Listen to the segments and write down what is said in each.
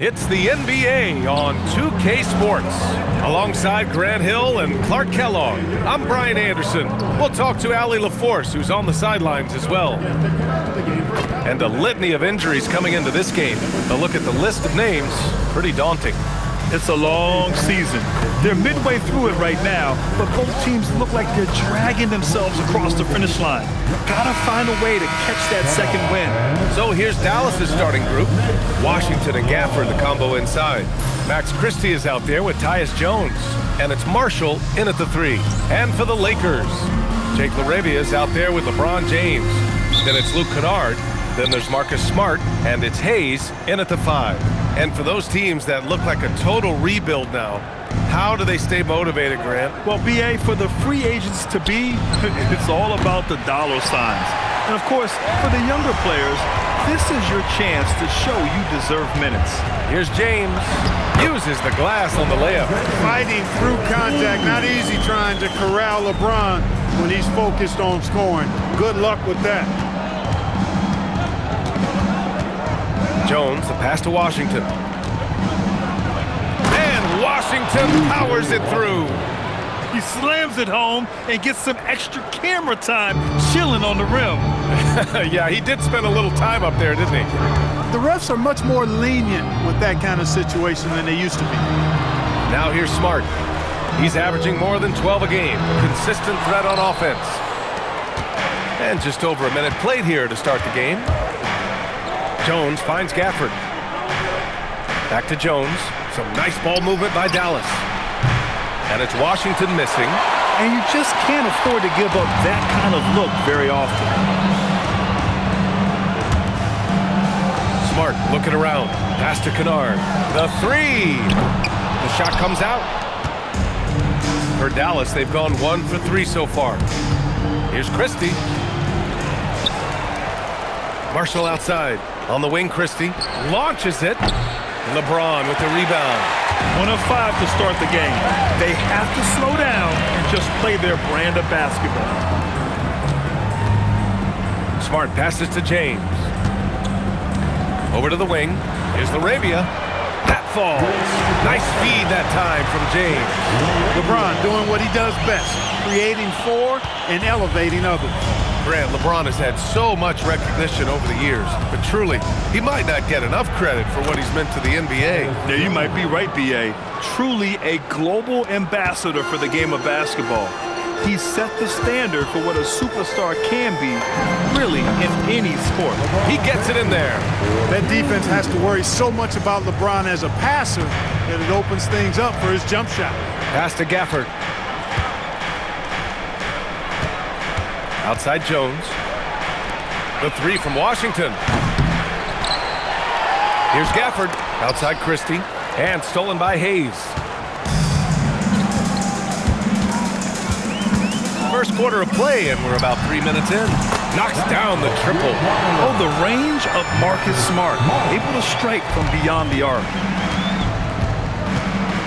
It's the NBA on 2K Sports. Alongside Grant Hill and Clark Kellogg, I'm Brian Anderson. We'll talk to Allie LaForce, who's on the sidelines as well. And a litany of injuries coming into this game. A look at the list of names, pretty daunting. It's a long season. They're midway through it right now, but both teams look like they're dragging themselves across the finish line. Gotta find a way to catch that second win. So here's Dallas' starting group. Washington and Gafford, the combo inside. Max Christie is out there with Tyus Jones. And it's Marshall in at the 3. And for the Lakers, Jake LaRavia is out there with LeBron James. Then it's Luke Kennard. Then there's Marcus Smart. And it's Hayes in at the 5. And for those teams that look like a total rebuild now, how do they stay motivated, Grant? Well, BA, for the free agents to be, it's all about the dollar signs. And of course, for the younger players, this is your chance to show you deserve minutes. Here's James. Uses the glass on the layup. Fighting through contact. Not easy trying to corral LeBron when he's focused on scoring. Good luck with that. Jones, the pass to Washington. And Washington powers it through. He slams it home and gets some extra camera time chilling on the rim. Yeah, he did spend a little time up there, didn't he? The refs are much more lenient with that kind of situation than they used to be. Now here's Smart. He's averaging more than 12 a game. Consistent threat on offense. And just over a minute played here to start the game. Jones finds Gafford. Back to Jones. Some nice ball movement by Dallas. And it's Washington missing. And you just can't afford to give up that kind of look very often. Smart looking around. Pass to Kennard. The 3. The shot comes out. For Dallas, they've gone 1 for 3 so far. Here's Christie. Marshall outside. On the wing, Christie launches it. LeBron with the rebound. 1 of 5 to start the game. They have to slow down and just play their brand of basketball. Smart passes to James. Over to the wing. Here's LaRavia. That falls. Nice feed that time from James. LeBron doing what he does best, creating for and elevating others. Grant, LeBron has had so much recognition over the years, but truly, he might not get enough credit for what he's meant to the NBA. Yeah, you might be right, B.A. Truly a global ambassador for the game of basketball. He set the standard for what a superstar can be, really, in any sport. He gets it in there. That defense has to worry so much about LeBron as a passer that it opens things up for his jump shot. Pass to Gafford. Outside Jones. The 3 from Washington. Here's Gafford. Outside Christie. And stolen by Hayes. First quarter of play, and we're about 3 minutes in. Knocks down the triple. Oh, the range of Marcus Smart. Able to strike from beyond the arc.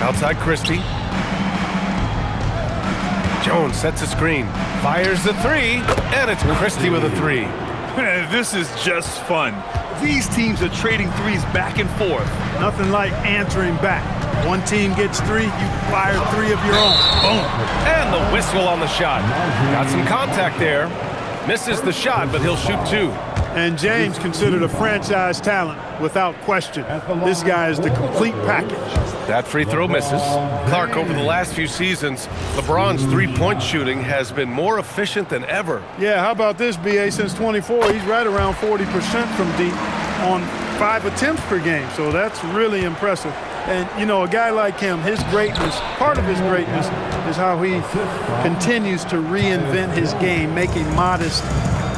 Outside Christie. Jones sets a screen. Fires the 3, and it's Christie with a 3. This is just fun. These teams are trading threes back and forth. Nothing like answering back. One team gets 3, you fire 3 of your own. Boom. And the whistle on the shot. Got some contact there. Misses the shot, but he'll shoot 2. And James considered a franchise talent without question. This guy is the complete package. That free throw misses. Clark, over the last few seasons, LeBron's three-point shooting has been more efficient than ever. Yeah, how about this, B.A.? Since 24, he's right around 40% from deep on 5 attempts per game. So that's really impressive. And, you know, a guy like him, his greatness, part of his greatness is how he continues to reinvent his game, making modest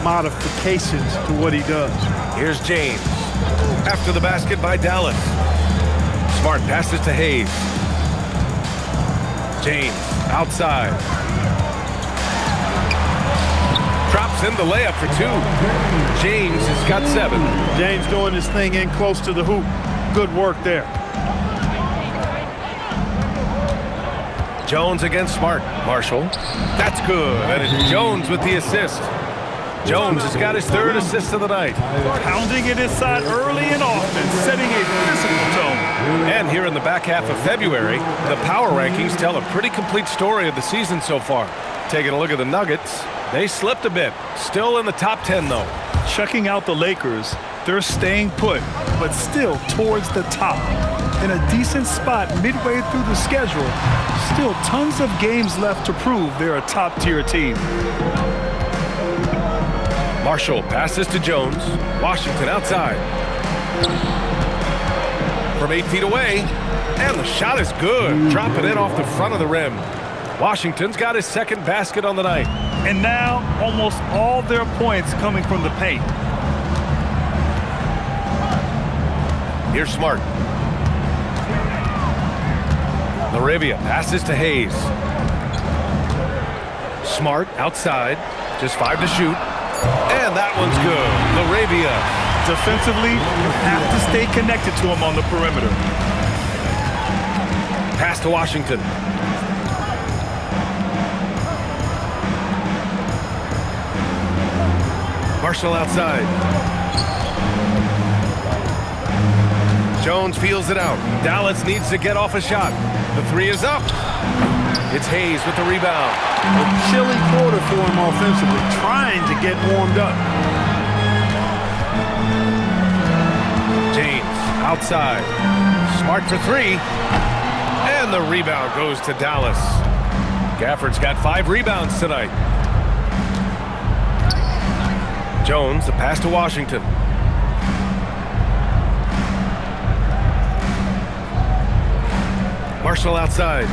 modifications to what he does. Here's James. After the basket by Dallas. Smart passes to Hayes. James outside. Drops in the layup for 2. James has got 7. James doing his thing in close to the hoop. Good work there. Jones against Smart. Marshall. That's good. And it's Jones with the assist. Jones has got his 3rd assist of the night. Pounding it inside early and often, setting a physical tone. And here in the back half of February, the power rankings tell a pretty complete story of the season so far. Taking a look at the Nuggets, they slipped a bit. Still in the top 10, though. Checking out the Lakers, they're staying put, but still towards the top. In a decent spot midway through the schedule, still tons of games left to prove they're a top-tier team. Marshall passes to Jones. Washington outside. From 8 feet away, and the shot is good. Dropping in off the front of the rim. Washington's got his second basket on the night. And now, almost all their points coming from the paint. Here's Smart. Laravia passes to Hayes. Smart outside. Just 5 to shoot. And that one's good. Laravia. Defensively, you have to stay connected to him on the perimeter. Pass to Washington. Marshall outside. Jones feels it out. Dallas needs to get off a shot. The 3 is up. It's Hayes with the rebound. A chilly quarter for him offensively, trying to get warmed up. James outside. Smart for 3. And the rebound goes to Dallas. Gafford's got 5 rebounds tonight. Jones, the pass to Washington. Marshall outside.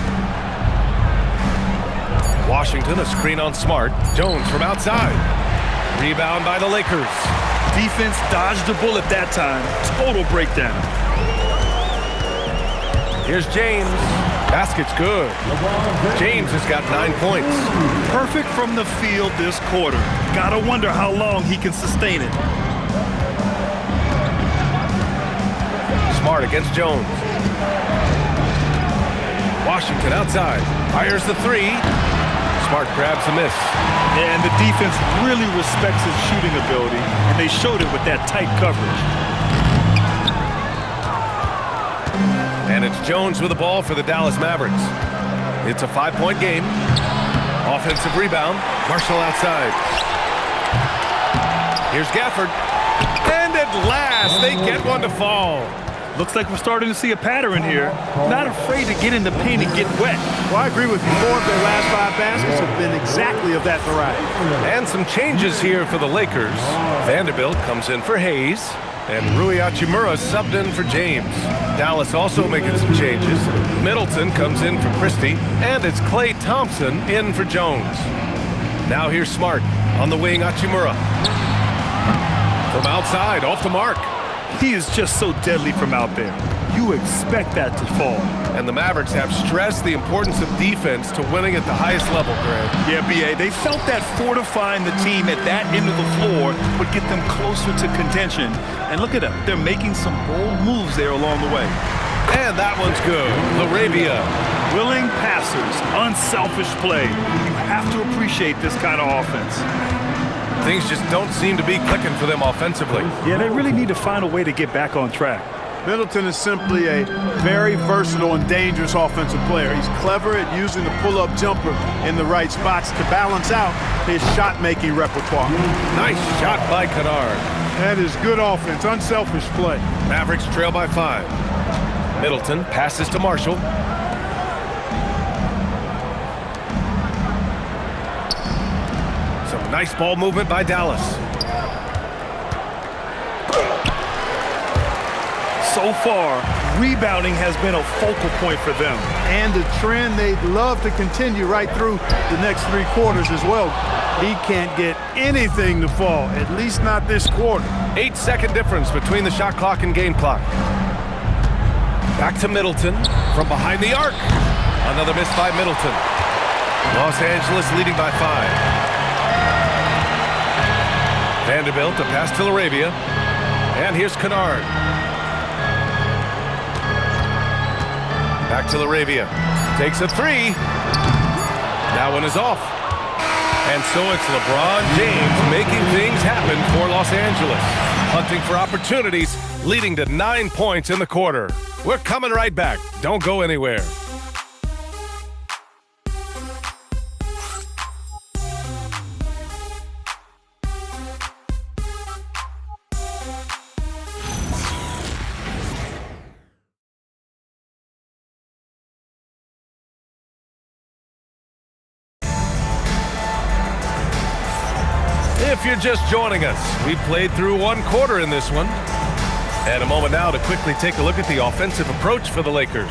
Washington, a screen on Smart. Jones from outside. Rebound by the Lakers. Defense dodged the bullet that time. Total breakdown. Here's James. Basket's good. James has got 9 points. Perfect from the field this quarter. Gotta wonder how long he can sustain it. Smart against Jones. Washington outside. Fires the 3. Smart grabs a miss. And the defense really respects his shooting ability, and they showed it with that tight coverage. And it's Jones with the ball for the Dallas Mavericks. It's a 5-point game. Offensive rebound. Marshall outside. Here's Gafford. And at last, they get one to fall. Looks like we're starting to see a pattern here. Not afraid to get in the paint and get wet. Well, I agree with you. 4 of their last 5 baskets have been exactly of that variety. And some changes here for the Lakers. Vanderbilt comes in for Hayes. And Rui Hachimura subbed in for James. Dallas also making some changes. Middleton comes in for Christie. And it's Klay Thompson in for Jones. Now here's Smart on the wing, Hachimura. From outside, off the mark. He is just so deadly from out there. You expect that to fall. And the Mavericks have stressed the importance of defense to winning at the highest level, Greg. Yeah, B.A., they felt that fortifying the team at that end of the floor would get them closer to contention. And look at them. They're making some bold moves there along the way. And that one's good. Laravia. Willing passers, unselfish play. You have to appreciate this kind of offense. Things just don't seem to be clicking for them offensively. Yeah, they really need to find a way to get back on track. Middleton is simply a very versatile and dangerous offensive player. He's clever at using the pull-up jumper in the right spots to balance out his shot-making repertoire. Nice shot by Kennard. That is good offense, unselfish play. Mavericks trail by 5. Middleton passes to Marshall. Some nice ball movement by Dallas. So far, rebounding has been a focal point for them. And the trend they'd love to continue right through the next 3 quarters as well. He can't get anything to fall, at least not this quarter. 8-second difference between the shot clock and game clock. Back to Middleton from behind the arc. Another miss by Middleton. Los Angeles leading by 5. Vanderbilt, a pass to Laravia. And here's Kennard. Back to Laravia. Takes a 3. That one is off. And so it's LeBron James making things happen for Los Angeles. hunting for opportunities, leading to 9 points in the quarter. We're coming right back. Don't go anywhere. If you're just joining us, we played through 1 quarter in this one. And a moment now to quickly take a look at the offensive approach for the Lakers.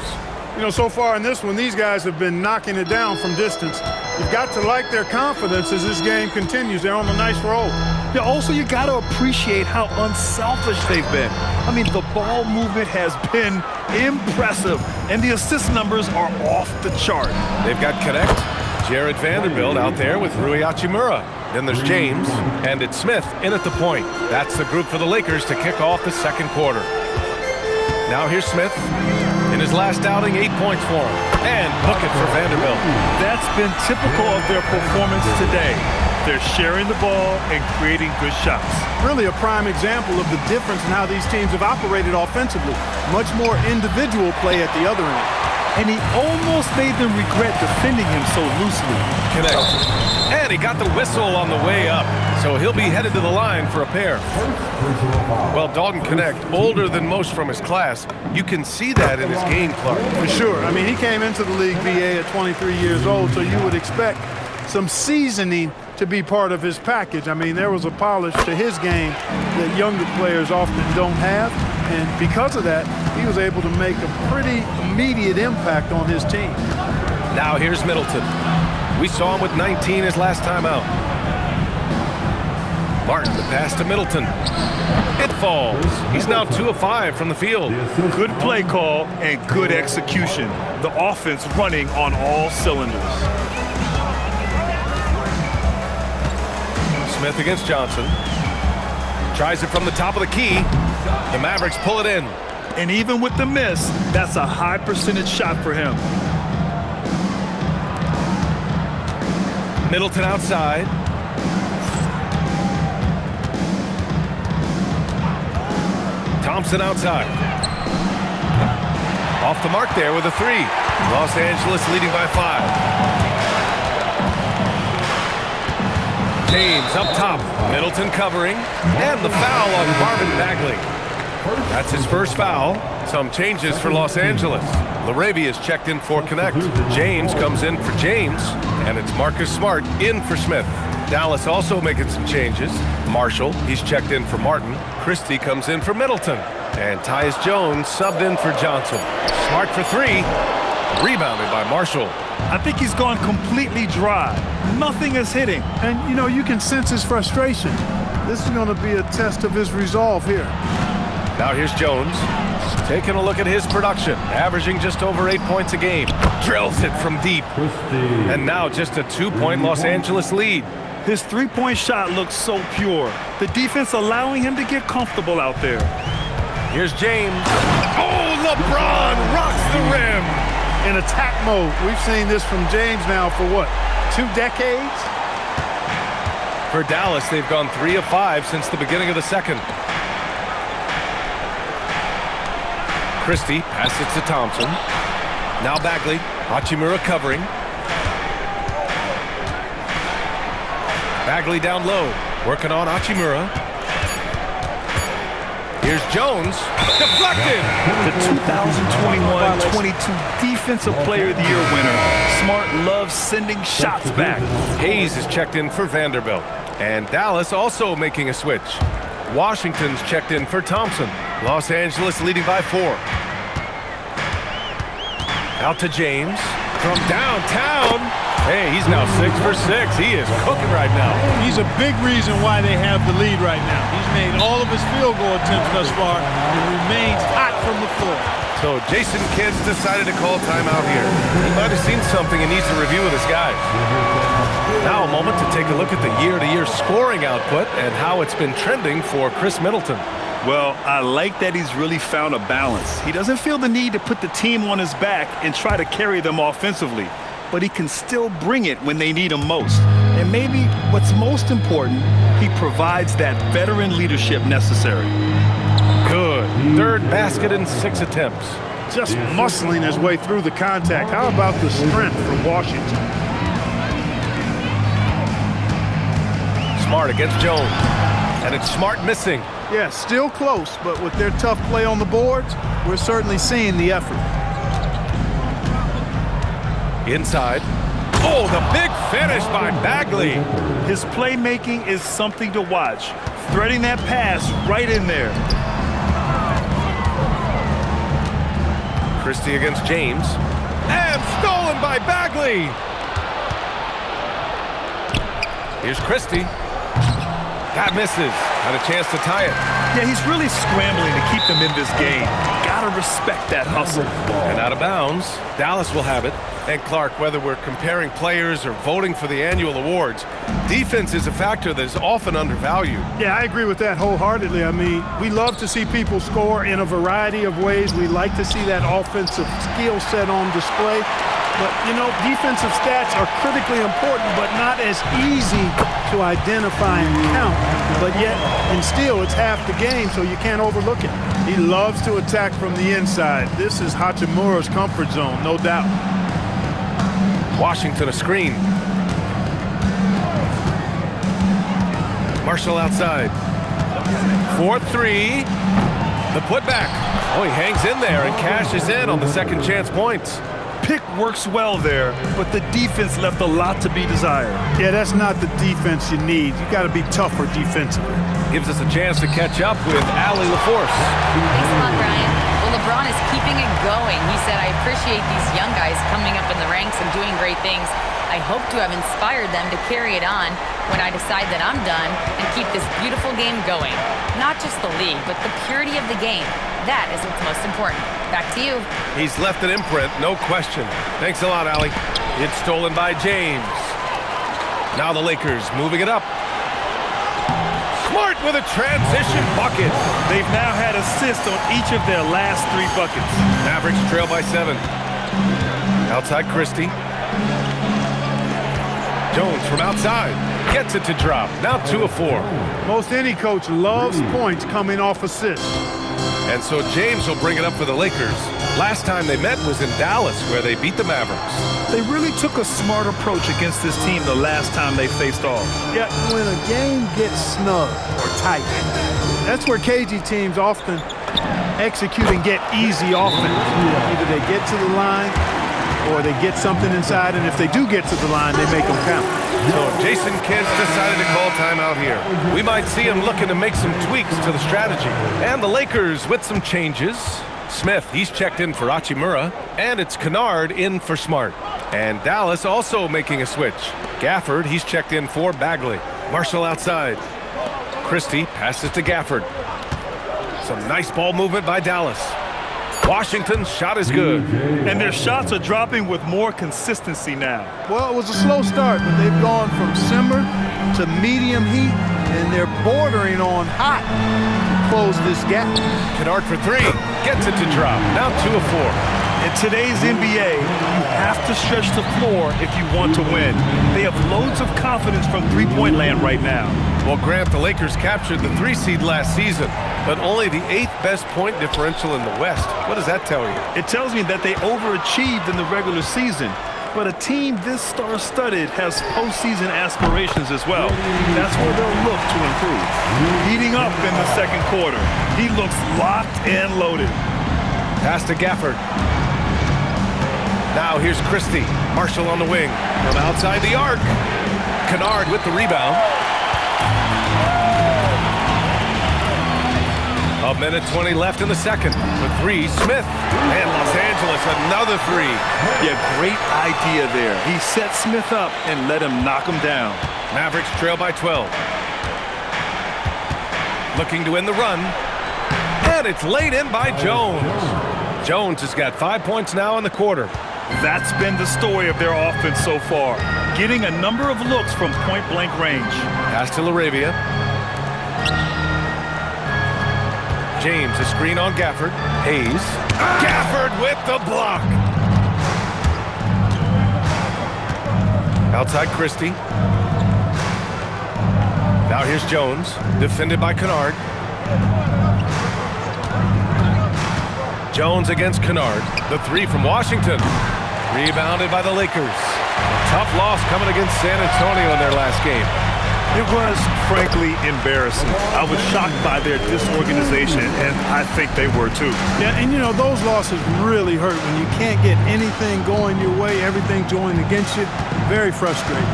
You know, so far in this one, these guys have been knocking it down from distance. You've got to like their confidence as this game continues. They're on a nice roll. Yeah, also, you got to appreciate how unselfish they've been. I mean, the ball movement has been impressive, and the assist numbers are off the chart. They've got Connect, Jared Vanderbilt out there with Rui Hachimura. Then there's James, and it's Smith in at the point. That's the group for the Lakers to kick off the second quarter. Now here's Smith. In his last outing, 8 points for him. And book it for Vanderbilt. That's been typical of their performance today. They're sharing the ball and creating good shots. Really a prime example of the difference in how these teams have operated offensively. Much more individual play at the other end. And he almost made them regret defending him so loosely. Connect. And he got the whistle on the way up, so he'll be headed to the line for a pair. Well, Dalton Connect, older than most from his class, you can see that in his game, Clark. For sure. I mean, he came into the league BA at 23 years old, so you would expect some seasoning to be part of his package. I mean, there was a polish to his game that younger players often don't have, and because of that, he was able to make a pretty immediate impact on his team. Now here's Middleton. We saw him with 19 his last time out. Martin, the pass to Middleton. It falls. He's now 2 of 5 from the field. Good play call and good execution. The offense running on all cylinders. Smith against Johnson. Tries it from the top of the key. The Mavericks pull it in. And even with the miss, that's a high percentage shot for him. Middleton outside. Thompson outside. Off the mark there with a 3. Los Angeles leading by 5. James up top. Middleton covering. And the foul on Marvin Bagley. That's his first foul. Some changes for Los Angeles. Laravia's checked in for Connect. James comes in for James. And it's Marcus Smart in for Smith. Dallas also making some changes. Marshall, he's checked in for Martin. Christie comes in for Middleton. And Tyus Jones subbed in for Johnson. Smart for 3. Rebounded by Marshall. I think he's gone completely dry. Nothing is hitting. And, you know, you can sense his frustration. This is going to be a test of his resolve here. Now here's Jones. Taking a look at his production, averaging just over 8 points a game. Drills it from deep. And now just a 2-point Los Angeles lead. His three-point shot looks so pure. The defense allowing him to get comfortable out there. Here's James. Oh, LeBron rocks the rim. In attack mode. We've seen this from James now for what, 2 decades? For Dallas, they've gone 3 of 5 since the beginning of the second. Christie passes to Thompson. Now Bagley. Hachimura covering. Bagley down low. Working on Hachimura. Here's Jones. Deflected. The 2021-22 Defensive Player of the Year winner. Smart loves sending shots back. Hayes is checked in for Vanderbilt. And Dallas also making a switch. Washington's checked in for Thompson. Los Angeles leading by 4. Out to James. From downtown. Hey, he's now 6 for 6. He is cooking right now. He's a big reason why they have the lead right now. He's made all of his field goal attempts thus far and remains hot from the floor. So Jason Kidd's decided to call timeout here. He might have seen something and needs to review with his guys. Now a moment to take a look at the year-to-year scoring output and how it's been trending for Chris Middleton. Well, I like that he's really found a balance. He doesn't feel the need to put the team on his back and try to carry them offensively, but he can still bring it when they need him most. And maybe what's most important, he provides that veteran leadership necessary. Good. Third basket in 6 attempts. Just muscling his way through the contact. How about the strength from Washington? Smart against Jones. And it's Smart missing. Yeah, still close, but with their tough play on the boards, we're certainly seeing the effort. Inside. Oh, the big finish by Bagley. His playmaking is something to watch. Threading that pass right in there. Christie against James. And stolen by Bagley. Here's Christie. That misses. Had a chance to tie it. Yeah, he's really scrambling to keep them in this game. Gotta respect that hustle. And out of bounds. Dallas will have it. And Clark, whether we're comparing players or voting for the annual awards, defense is a factor that is often undervalued. Yeah, I agree with that wholeheartedly. I mean, we love to see people score in a variety of ways. We like to see that offensive skill set on display. But, you know, defensive stats are critically important, but not as easy to identify and count. But yet, and still, it's half the game, so you can't overlook it. He loves to attack from the inside. This is Hachimura's comfort zone, no doubt. Washington a screen. Marshall outside. 4-3. The putback. Oh, he hangs in there and cashes in on the second chance points. Pick works well there, but the defense left a lot to be desired. Yeah, that's not the defense you need. You got to be tougher defensively. Gives us a chance to catch up with Allie LaForce. Thanks a lot, Brian. Well, LeBron is keeping it going. He said, I appreciate these young guys coming up in the ranks and doing great things. I hope to have inspired them to carry it on when I decide that I'm done and keep this beautiful game going. Not just the league, but the purity of the game. That is what's most important. Back to you. He's left an imprint, no question. Thanks a lot, Allie. It's stolen by James. Now the Lakers moving it up. Smart with a transition bucket. They've now had assists on each of their last 3 buckets. Mavericks trail by 7. Outside Christie. Jones from outside. Gets it to drop. Now 2 of 4. Most any coach loves points coming off assists. And so James will bring it up for the Lakers. Last time they met was in Dallas, where they beat the Mavericks. They really took a smart approach against this team the last time they faced off. Yeah, when a game gets snug or tight, that's where KG teams often execute and get easy offense. Either they get to the line or they get something inside, and if they do get to the line, they make them count. So Jason Kidd's decided to call timeout here. We might see him looking to make some tweaks to the strategy. And the Lakers with some changes. Smith, he's checked in for Hachimura, and it's Kennard in for Smart. And Dallas also making a switch. Gafford, he's checked in for Bagley. Marshall outside. Christie passes to Gafford. Some nice ball movement by Dallas. Washington's shot is good. And their shots are dropping with more consistency now. Well, it was a slow start, but they've gone from simmer to medium heat, and they're bordering on hot to close this gap. Kennard for 3. Gets it to drop. Now 2 of 4. In today's NBA, you have to stretch the floor if you want to win. They have loads of confidence from three-point land right now. Well, Grant, the Lakers captured the 3 seed last season, but only the 8th best point differential in the West. What does that tell you? It tells me that they overachieved in the regular season. But a team this star-studded has postseason aspirations as well. That's where they'll look to improve. Heating up in the second quarter. He looks locked and loaded. Pass to Gafford. Now here's Christie. Marshall on the wing. From outside the arc. Kennard with the rebound. A minute 20 left in the second. For 3, Smith. And Los Angeles, another 3. Yeah, great idea there. He set Smith up and let him knock him down. Mavericks trail by 12. Looking to win the run. And it's laid in by Jones. Jones has got 5 points now in the quarter. That's been the story of their offense so far. Getting a number of looks from point-blank range. Pass to LaRavia. James, a screen on Gafford. Hayes. Gafford with the block. Outside Christie. Now here's Jones, defended by Kennard. Jones against Kennard. The three from Washington. Rebounded by the Lakers. A tough loss coming against San Antonio in their last game. It was, frankly, embarrassing. I was shocked by their disorganization, and I think they were too. Yeah, and you know, those losses really hurt when you can't get anything going your way, everything going against you. Very frustrating.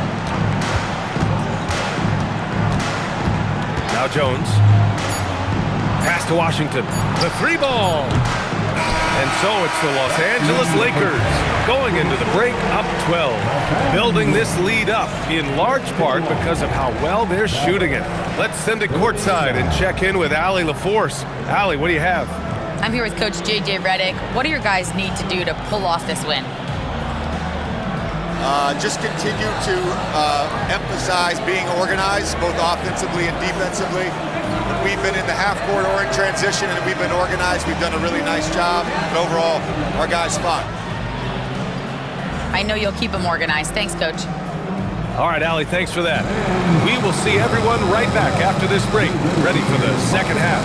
Now Jones. Pass to Washington. The three ball. And so it's the Los Angeles Lakers going into the break up 12. Building this lead up in large part because of how well they're shooting it. Let's send it courtside and check in with Allie LaForce. Allie, what do you have? I'm here with Coach J.J. Redick. What do your guys need to do to pull off this win? Just continue to emphasize being organized, both offensively and defensively. When we've been in the half-court or in transition and we've been organized, we've done a really nice job. And overall, our guys fought. I know you'll keep them organized. Thanks, Coach. All right, Allie, thanks for that. We will see everyone right back after this break, ready for the second half.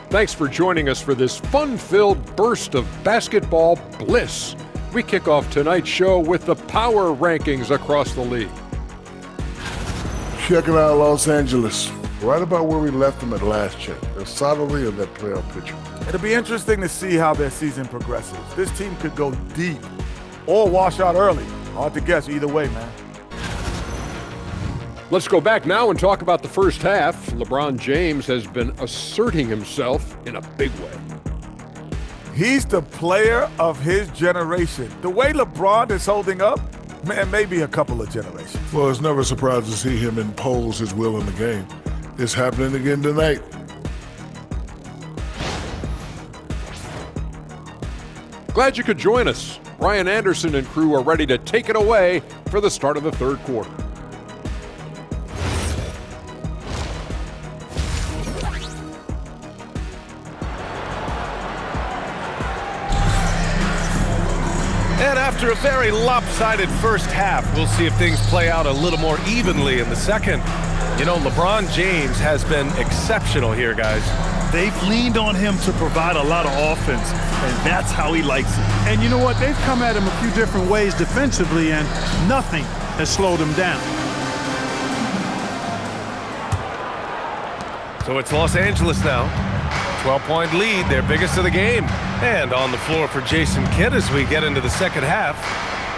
Thanks for joining us for this fun-filled burst of basketball bliss. We kick off tonight's show with the power rankings across the league. Checking out Los Angeles, right about where we left them at last check. They're solidly in that playoff picture. It'll be interesting to see how their season progresses. This team could go deep or wash out early. Hard to guess either way, man. Let's go back now and talk about the first half. LeBron James has been asserting himself in a big way. He's the player of his generation. The way LeBron is holding up, man, maybe a couple of generations. Well, it's never surprising to see him impose his will in the game. It's happening again tonight. Glad you could join us. Brian Anderson and crew are ready to take it away for the start of the third quarter. And after a very lopsided first half, we'll see if things play out a little more evenly in the second. You know, LeBron James has been exceptional here, guys. They've leaned on him to provide a lot of offense, and that's how he likes it. And you know what? They've come at him a few different ways defensively, and nothing has slowed him down. So it's Los Angeles now. 12-point lead, their biggest of the game. And on the floor for Jason Kidd as we get into the second half.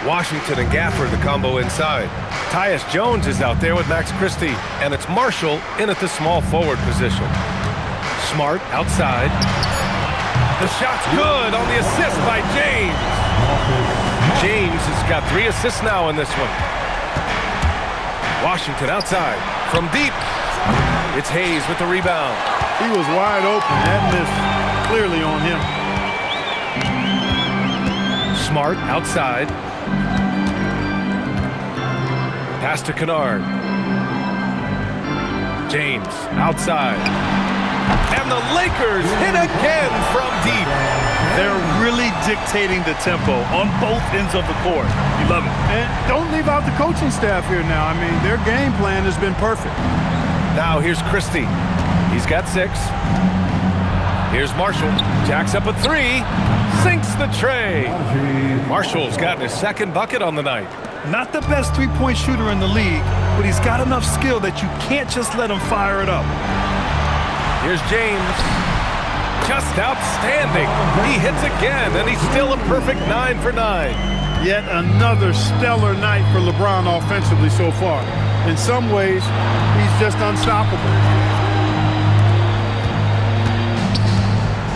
Washington and Gaffer, the combo inside. Tyus Jones is out there with Max Christie, and it's Marshall in at the small forward position. Smart outside. The shot's good on the assist by James. James has got 3 assists now in this one. Washington outside from deep. It's Hayes with the rebound. He was wide open. That miss clearly on him. Smart outside. Pass to Kennard. James outside. And the Lakers hit again from deep. They're really dictating the tempo on both ends of the court. You love it. And don't leave out the coaching staff here now. I mean, their game plan has been perfect. Now here's Christie. He's got 6. Here's Marshall. Jacks up a 3. Sinks the tray. Marshall's gotten his second bucket on the night. Not the best three-point shooter in the league, but he's got enough skill that you can't just let him fire it up. Here's James. Just outstanding. He hits again, and he's still a perfect 9 for 9. Yet another stellar night for LeBron offensively so far. In some ways, he's just unstoppable.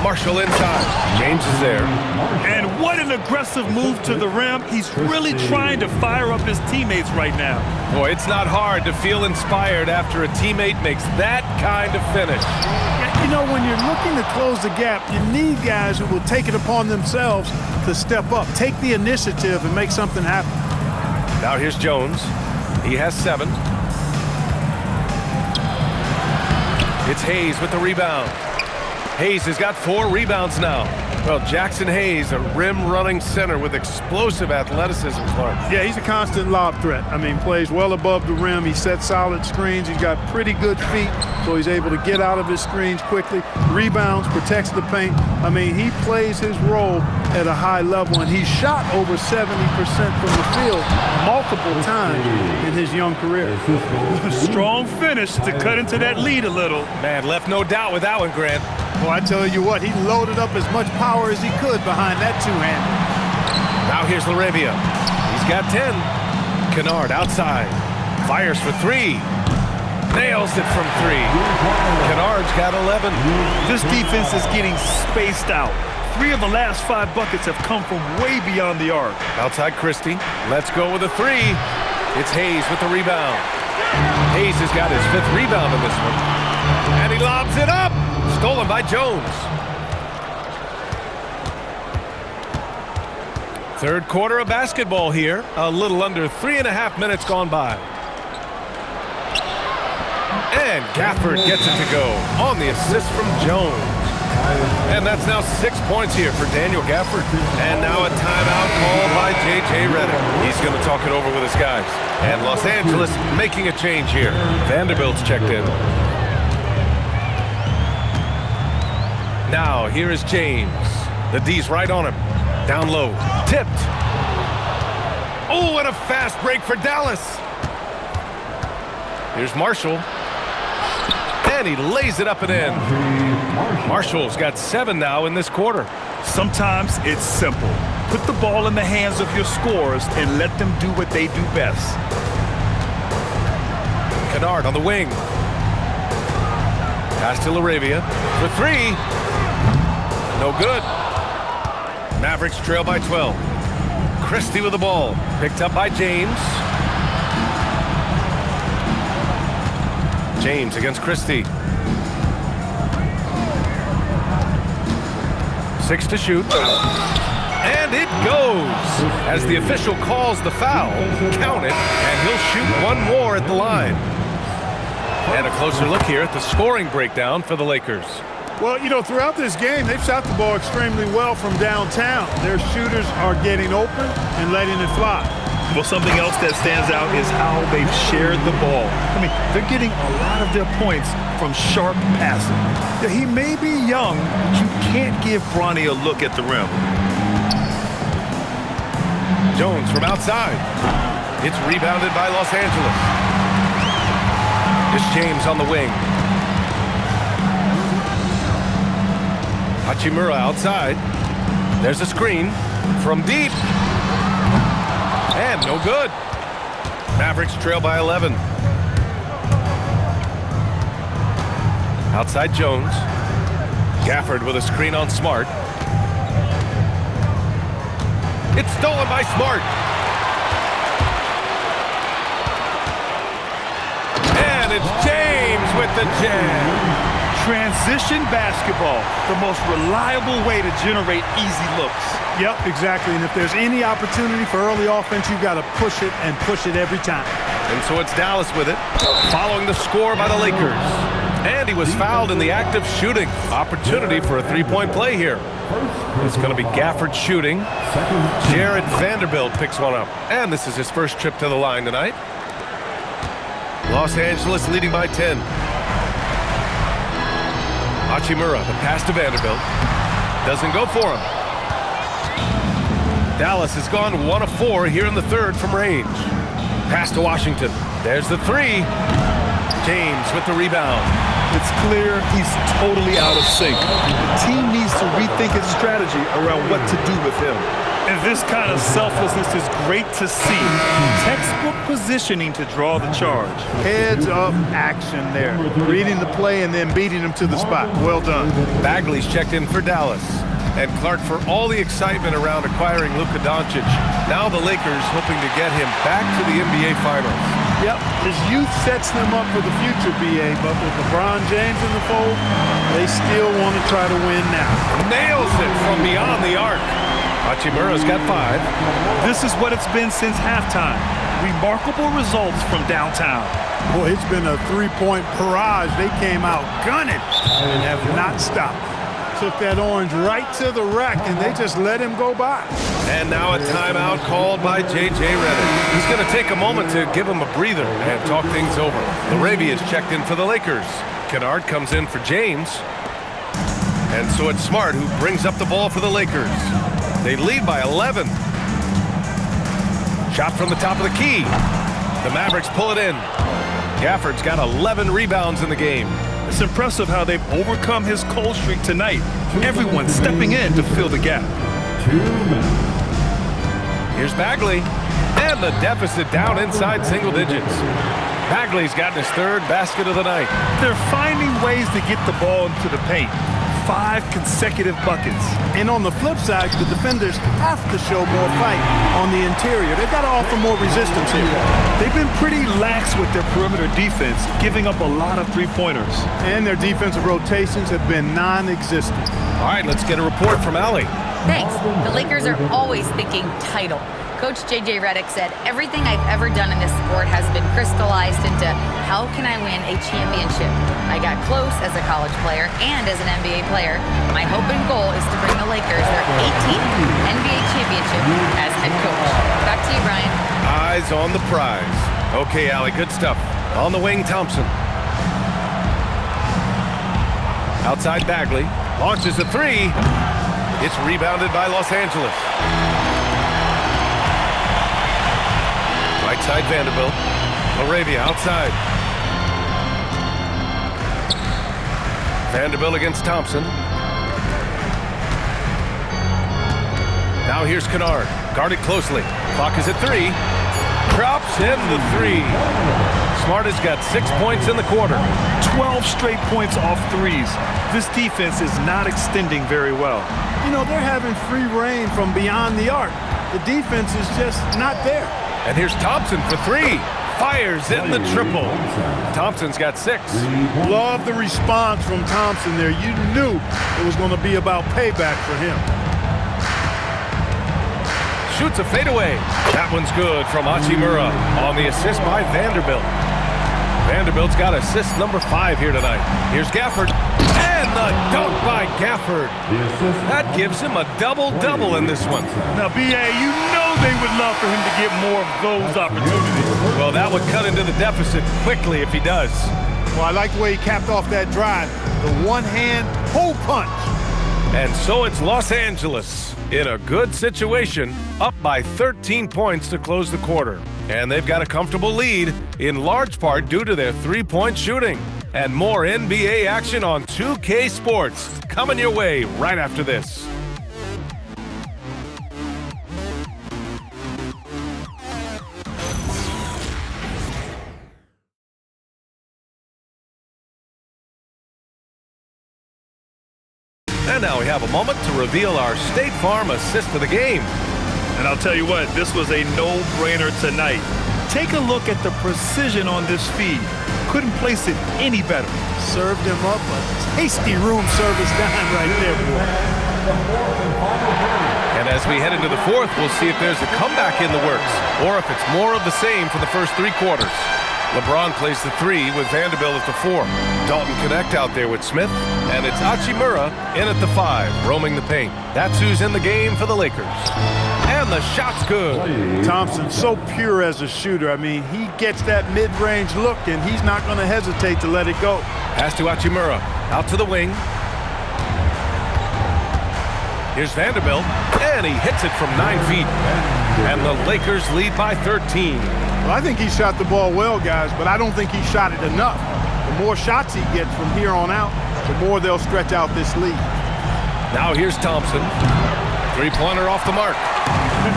Marshall inside. James is there. And what an aggressive move to the rim. He's really trying to fire up his teammates right now. Boy, it's not hard to feel inspired after a teammate makes that kind of finish. You know, when you're looking to close the gap, you need guys who will take it upon themselves to step up, take the initiative, and make something happen. Now here's Jones. He has 7. It's Hayes with the rebound. Hayes has got 4 rebounds now. Well, Jackson Hayes, a rim-running center with explosive athleticism, Clark. Yeah, he's a constant lob threat. I mean, plays well above the rim. He sets solid screens. He's got pretty good feet, so he's able to get out of his screens quickly. Rebounds, protects the paint. I mean, he plays his role at a high level, and he's shot over 70% from the field multiple times in his young career. Strong finish to cut into that lead a little. Man, left no doubt with that one, Grant. Well, I tell you what, he loaded up as much power as he could behind that two-hander. Now here's Laravia. He's got 10. Kennard outside. Fires for 3. Nails it from 3. Kennard's got 11. This defense is getting spaced out. 3 of the last 5 buckets have come from way beyond the arc. Outside Christie. Let's go with a 3. It's Hayes with the rebound. Hayes has got his 5th rebound in this one. And he lobs it up. Stolen by Jones. Third quarter of basketball here. A little under 3.5 minutes gone by. And Gafford gets it to go on the assist from Jones. And that's now 6 points here for Daniel Gafford. And now a timeout called by J.J. Redick. He's going to talk it over with his guys. And Los Angeles making a change here. Vanderbilt's checked in. Now, here is James. The D's right on him. Down low. Tipped. Oh, and a fast break for Dallas. Here's Marshall. And he lays it up and in. Marshall's got 7 now in this quarter. Sometimes it's simple. Put the ball in the hands of your scorers and let them do what they do best. Kennard on the wing. Pass to Laravia for 3. No good. Mavericks trail by 12. Christie with the ball. Picked up by James. James against Christie. 6 to shoot. And it goes. As the official calls the foul, count it, and he'll shoot 1 more at the line. And a closer look here at the scoring breakdown for the Lakers. Well, you know, throughout this game, they've shot the ball extremely well from downtown. Their shooters are getting open and letting it fly. Well, something else that stands out is how they've shared the ball. I mean, they're getting a lot of their points from sharp passing. Yeah, he may be young, but you can't give Bronny a look at the rim. Jones from outside. It's rebounded by Los Angeles. It's James on the wing. Hachimura outside. There's a screen from deep. And no good. Mavericks trail by 11. Outside Jones. Gafford with a screen on Smart. It's stolen by Smart. And it's James with the jam. Transition basketball, the most reliable way to generate easy looks. Yep, exactly. And if there's any opportunity for early offense, you've got to push it and push it every time. And so it's Dallas with it, following the score by the Lakers. And he was fouled in the act of shooting. Opportunity for a 3-point play here. It's going to be Gafford shooting. Jared Vanderbilt picks one up. And this is his first trip to the line tonight. Los Angeles leading by 10. Hachimura, the pass to Vanderbilt. Doesn't go for him. Dallas has gone 1 of 4 here in the third from range. Pass to Washington. There's the 3. James with the rebound. It's clear he's totally out of sync. The team needs to rethink its strategy around what to do with him. And this kind of selflessness is great to see. Textbook positioning to draw the charge. Heads up action there. Reading the play and then beating him to the spot. Well done. Bagley's checked in for Dallas. And Clark, for all the excitement around acquiring Luka Doncic, now the Lakers hoping to get him back to the NBA Finals. Yep, his youth sets them up for the future, B.A., but with LeBron James in the fold, they still want to try to win now. Nails it from beyond the arc. Hachimura's got 5. This is what it's been since halftime. Remarkable results from downtown. Boy, it's been a 3-point barrage. They came out gunning and have not stopped. took that orange right to the rack, and they just let him go by. And now a timeout called by J.J. Redick. He's going to take a moment to give him a breather and talk things over. LaRavia is checked in for the Lakers. Kennard comes in for James. And so it's Smart who brings up the ball for the Lakers. They lead by 11. Shot from the top of the key. The Mavericks pull it in. Gafford's got 11 rebounds in the game. It's impressive how they've overcome his cold streak tonight. Everyone stepping in to fill the gap. Here's Bagley. And the deficit down inside single digits. Bagley's gotten his third basket of the night. They're finding ways to get the ball into the paint. 5 consecutive buckets. And on the flip side, the defenders have to show more fight on the interior. They've got to offer more resistance here. They've been pretty lax with their perimeter defense, giving up a lot of three-pointers. And their defensive rotations have been non-existent. All right, let's get a report from Allie. Thanks. The Lakers are always thinking title. Coach J.J. Redick said, everything I've ever done in this sport has been crystallized into how can I win a championship? I got close as a college player and as an NBA player. My hope and goal is to bring the Lakers their 18th NBA championship as head coach. Back to you, Brian. Eyes on the prize. Okay, Allie, good stuff. On the wing, Thompson. Outside Bagley. Launches a three. It's rebounded by Los Angeles. Right side Vanderbilt. LaRavia outside. Vanderbilt against Thompson. Now here's Kennard. Guarded closely. Clock is at 3. Drops in the 3. Smart has got 6 points in the quarter. 12 straight points off threes. This defense is not extending very well. You know, they're having free reign from beyond the arc. The defense is just not there. And here's Thompson for 3. Fires in the triple. Thompson's got 6. Love the response from Thompson there. You knew it was going to be about payback for him. Shoots a fadeaway. That one's good from Hachimura on the assist by Vanderbilt. Vanderbilt's got assist number 5 here tonight. Here's Gafford. And the dunk by Gafford. That gives him a double-double in this one. Now, B.A., you know they would love for him to get more of those opportunities. Well, that would cut into the deficit quickly if he does. Well, I like the way he capped off that drive. The one-hand hole punch. And so it's Los Angeles in a good situation, up by 13 points to close the quarter. And they've got a comfortable lead, in large part due to their three-point shooting. And more NBA action on 2K Sports coming your way right after this. And now we have a moment to reveal our State Farm assist of the game. And I'll tell you what, this was a no-brainer tonight. Take a look at the precision on this feed. Couldn't place it any better. Served him up a tasty room service dime right there, boy. And as we head into the fourth, we'll see if there's a comeback in the works or if it's more of the same for the first 3 quarters. LeBron plays the 3 with Vanderbilt at the 4. Dalton Connect out there with Smith. And it's Hachimura in at the 5, roaming the paint. That's who's in the game for the Lakers. And the shot's good. Thompson's so pure as a shooter. I mean, he gets that mid-range look, and he's not going to hesitate to let it go. Pass to Hachimura. Out to the wing. Here's Vanderbilt. And he hits it from 9 feet. And the Lakers lead by 13. Well, I think he shot the ball well, guys, but I don't think he shot it enough. The more shots he gets from here on out, the more they'll stretch out this lead. Now here's Thompson. 3-pointer off the mark.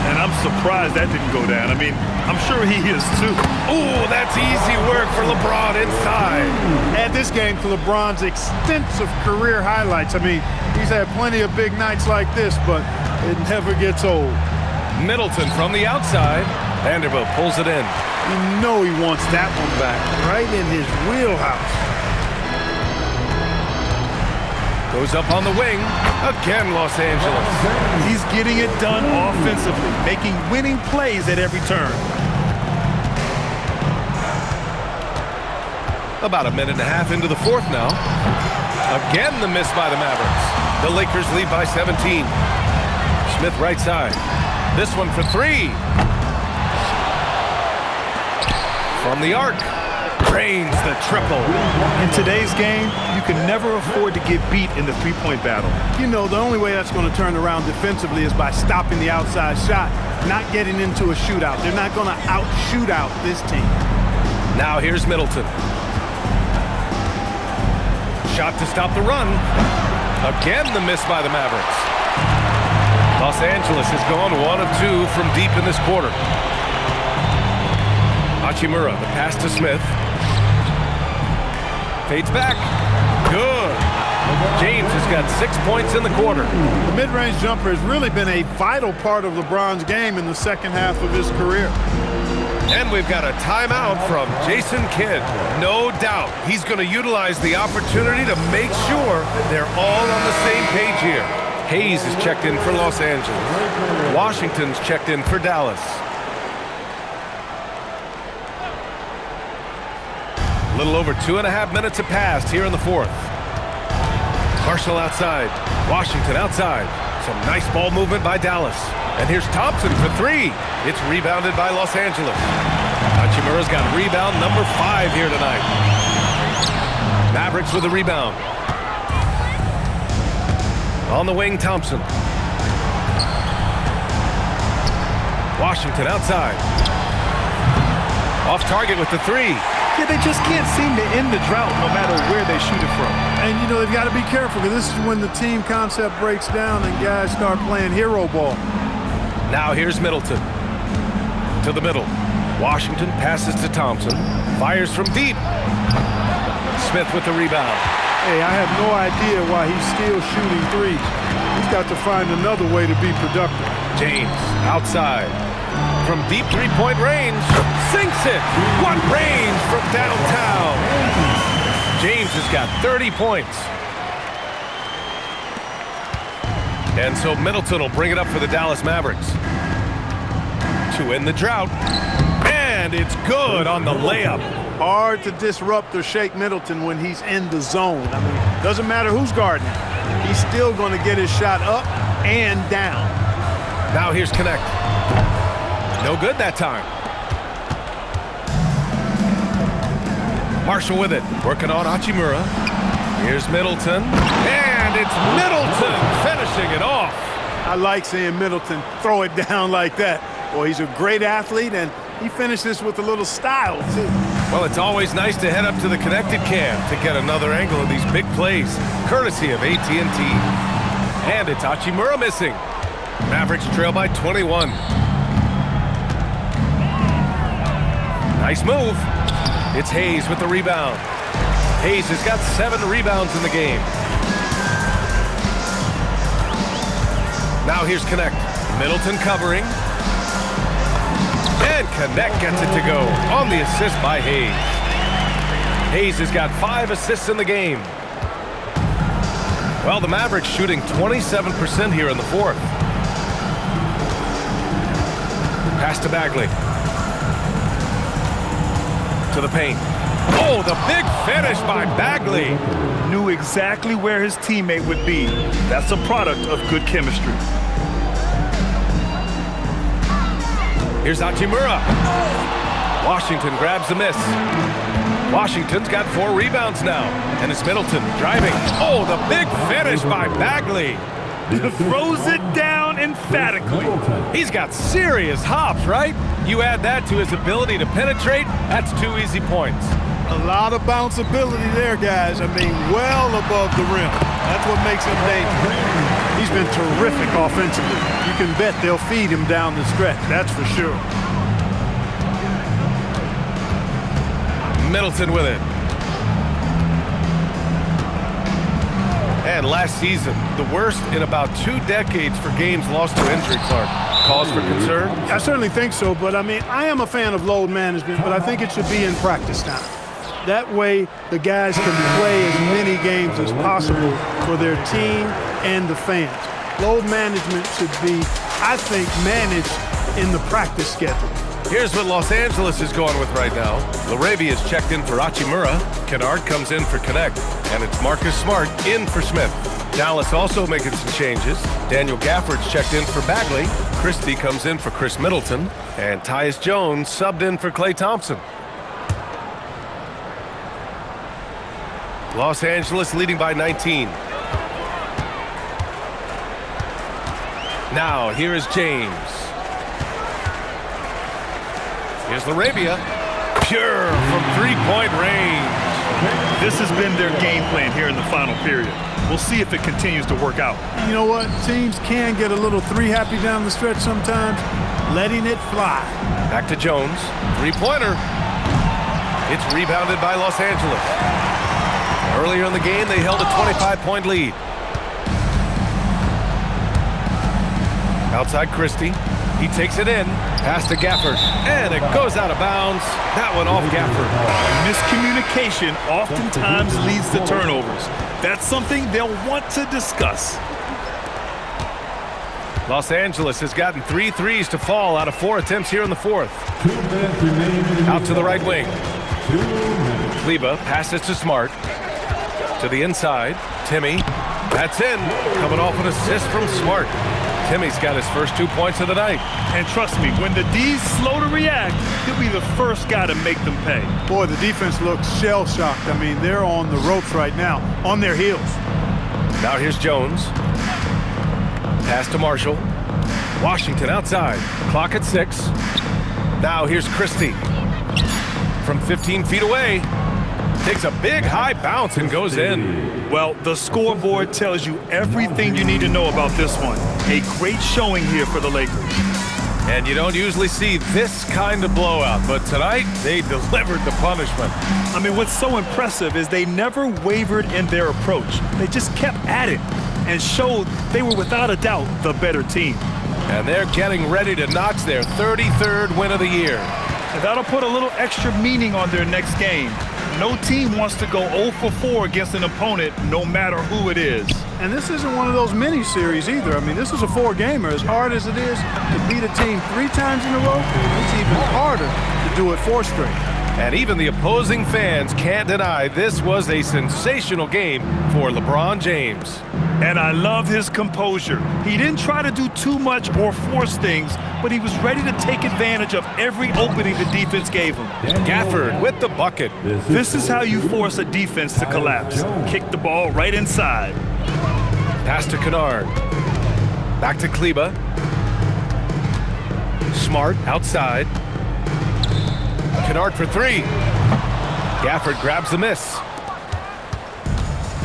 And I'm surprised that didn't go down. I mean, I'm sure he is too. Ooh, that's easy work for LeBron inside. Add this game to LeBron's extensive career highlights. I mean, he's had plenty of big nights like this, but it never gets old. Middleton from the outside. Vanderbilt pulls it in. You know he wants that one back, right in his wheelhouse. Goes up on the wing. Again, Los Angeles. He's getting it done offensively, making winning plays at every turn. About a minute and a half into the fourth now. Again, the miss by the Mavericks. The Lakers lead by 17. Smith right side. This one for three. From the arc. Drains the triple. In today's game, you can never afford to get beat in the three-point battle. You know, the only way that's going to turn around defensively is by stopping the outside shot, not getting into a shootout. They're not going to out-shoot out this team. Now here's Middleton. Shot to stop the run. Again, the miss by the Mavericks. Los Angeles has gone 1 of 2 from deep in this quarter. Hachimura, the pass to Smith. Fades back. Good. James has got 6 points in the quarter. The mid-range jumper has really been a vital part of LeBron's game in the second half of his career. And we've got a timeout from Jason Kidd. No doubt he's going to utilize the opportunity to make sure they're all on the same page here. Hayes is checked in for Los Angeles. Washington's checked in for Dallas. A little over 2.5 minutes have passed here in the fourth. Marshall outside. Washington outside. Some nice ball movement by Dallas. And here's Thompson for three. It's rebounded by Los Angeles. Hachimura's got rebound number 5 here tonight. Mavericks with a rebound. On the wing, Thompson. Washington outside. Off target with the three. Yeah, they just can't seem to end the drought no matter where they shoot it from. And, you know, they've got to be careful because this is when the team concept breaks down and guys start playing hero ball. Now here's Middleton. To the middle. Washington passes to Thompson. Fires from deep. Smith with the rebound. Hey, I have no idea why he's still shooting threes. He's got to find another way to be productive. James outside. From deep three-point range. Sinks it. What range from downtown. James has got 30 points. And so Middleton will bring it up for the Dallas Mavericks. To end the drought. And it's good on the layup. Hard to disrupt or shake Middleton when he's in the zone. I mean, doesn't matter who's guarding him. He's still going to get his shot up and down. Now here's Connect. No good that time. Marshall with it. Working on Hachimura. Here's Middleton. And it's Middleton finishing it off. I like seeing Middleton throw it down like that. Boy, he's a great athlete, and he finishes with a little style, too. Well, it's always nice to head up to the connected cam to get another angle of these big plays, courtesy of AT&T. And it's Hachimura missing. Mavericks trail by 21. Nice move. It's Hayes with the rebound. Hayes has got 7 rebounds in the game. Now here's Connect. Middleton covering. And Connect gets it to go on the assist by Hayes. Hayes has got 5 assists in the game. Well, the Mavericks shooting 27% here in the fourth. Pass to Bagley. To the paint. Oh, the big finish by Bagley. Knew exactly where his teammate would be. That's a product of good chemistry. Here's Hachimura. Washington grabs the miss. Washington's got 4 rebounds now. And it's Middleton driving. Oh, the big finish by Bagley. Throws it down emphatically. He's got serious hops, right? You add that to his ability to penetrate, that's 2 easy points. A lot of bounceability there, guys. I mean, well above the rim. That's what makes him dangerous. He's been terrific offensively. You can bet they'll feed him down the stretch, that's for sure. Middleton with it. And last season, the worst in about 2 decades for games lost to injury, Clark. Cause for concern? I certainly think so, but I mean, I am a fan of load management, but I think it should be in practice time. That way, the guys can play as many games as possible for their team and the fans. Load management should be, I think, managed in the practice schedule. Here's what Los Angeles is going with right now. LaRavia is checked in for Hachimura. Kennard comes in for Connect. And it's Marcus Smart in for Smith. Dallas also making some changes. Daniel Gafford's checked in for Bagley. Christie comes in for Chris Middleton. And Tyus Jones subbed in for Klay Thompson. Los Angeles leading by 19. Now, here is James. Here's Larabia. Pure from three-point range. This has been their game plan here in the final period. We'll see if it continues to work out. You know what? Teams can get a little three-happy down the stretch sometimes, letting it fly. Back to Jones. Three-pointer. It's rebounded by Los Angeles. Earlier in the game, they held a 25-point lead. Outside Christie. He takes it in. Pass to Gafford. And it goes out of bounds. That one off Gafford. Miscommunication oftentimes leads to turnovers. That's something they'll want to discuss. Los Angeles has gotten 3 threes to fall out of 4 attempts here in the fourth. Out to the right wing. Kleba passes to Smart. To the inside. Timmy. That's in. Coming off an assist from Smart. Timmy's got his first 2 points of the night. And trust me, when the D's slow to react, he'll be the first guy to make them pay. Boy, the defense looks shell-shocked. I mean, they're on the ropes right now, on their heels. Now here's Jones. Pass to Marshall. Washington outside. Clock at 6. Now here's Christie. From 15 feet away. Takes a big high bounce and goes in. Well, the scoreboard tells you everything you need to know about this one. A great showing here for the Lakers. And you don't usually see this kind of blowout, but tonight they delivered the punishment. I mean, what's so impressive is they never wavered in their approach. They just kept at it and showed they were without a doubt the better team. And they're getting ready to notch their 33rd win of the year. And that'll put a little extra meaning on their next game. No team wants to go 0 for 4 against an opponent, no matter who it is. And this isn't one of those mini-series either. I mean, this is a 4-gamer. As hard as it is to beat a team 3 times in a row, it's even harder to do it 4 straight. And even the opposing fans can't deny this was a sensational game for LeBron James. And I love his composure. He didn't try to do too much or force things, but he was ready to take advantage of every opening the defense gave him. Gafford with the bucket. This is how you force a defense to collapse. Kick the ball right inside. Pass to Kennard. Back to Kleba. Smart outside. Kennard for 3. Gafford grabs the miss.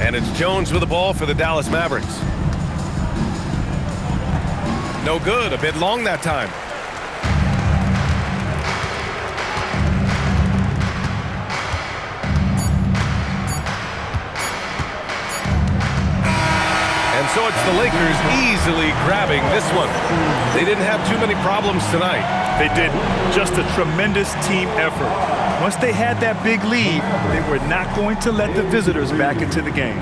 And it's Jones with the ball for the Dallas Mavericks. No good, a bit long that time. And so it's the Lakers easily grabbing this one. They didn't have too many problems tonight. They didn't. Just a tremendous team effort. Once they had that big lead, they were not going to let the visitors back into the game.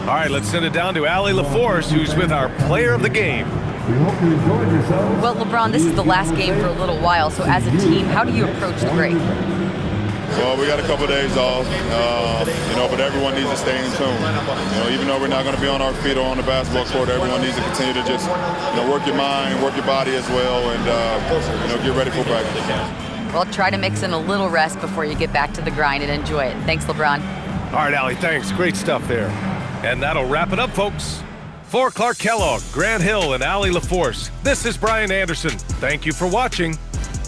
All right, let's send it down to Allie LaForce, who's with our player of the game. Well, LeBron, this is the last game for a little while, so as a team, how do you approach the break? Well, we got a couple of days off, but everyone needs to stay in tune. Even though we're not going to be on our feet or on the basketball court, everyone needs to continue to just, work your mind, work your body as well, and, get ready for practice. Well, try to mix in a little rest before you get back to the grind and enjoy it. Thanks, LeBron. All right, Allie, thanks. Great stuff there. And that'll wrap it up, folks. For Clark Kellogg, Grant Hill, and Allie LaForce, this is Brian Anderson. Thank you for watching.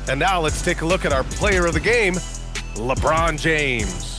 And now let's take a look at our player of the game, LeBron James.